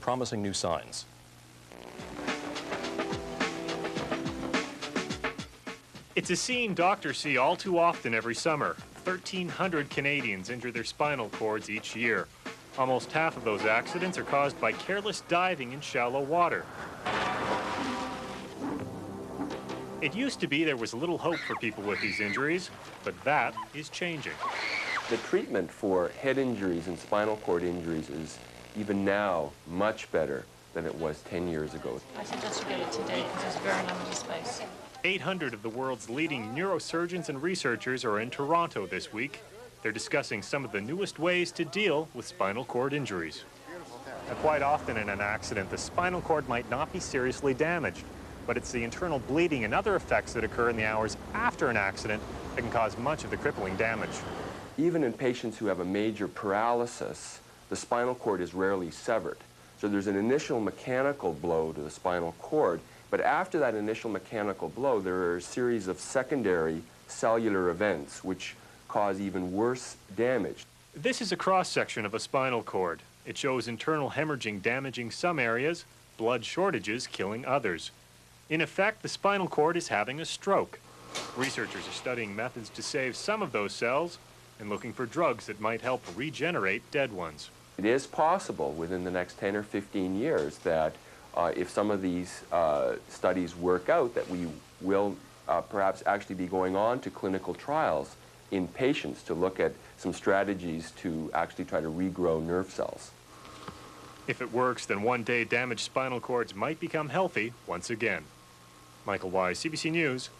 promising new signs. It's a scene doctors see all too often every summer. 1,300 Canadians injure their spinal cords each year. Almost half of those accidents are caused by careless diving in shallow water. It used to be there was little hope for people with these injuries, but that is changing. The treatment for head injuries and spinal cord injuries is even now much better than it was 10 years ago. I suggest you get it today because there's very limited space. 800 of the world's leading neurosurgeons and researchers are in Toronto this week. They're discussing some of the newest ways to deal with spinal cord injuries. Now, quite often in an accident, the spinal cord might not be seriously damaged, but it's the internal bleeding and other effects that occur in the hours after an accident that can cause much of the crippling damage. Even in patients who have a major paralysis, the spinal cord is rarely severed. So there's an initial mechanical blow to the spinal cord, but after that initial mechanical blow, there are a series of secondary cellular events which cause even worse damage. This is a cross-section of a spinal cord. It shows internal hemorrhaging damaging some areas, blood shortages killing others. In effect, the spinal cord is having a stroke. Researchers are studying methods to save some of those cells and looking for drugs that might help regenerate dead ones. It is possible within the next 10 or 15 years that if some of these studies work out, that we will perhaps actually be going on to clinical trials in patients to look at some strategies to actually try to regrow nerve cells. If it works, then one day damaged spinal cords might become healthy once again. Michael Wise, CBC News,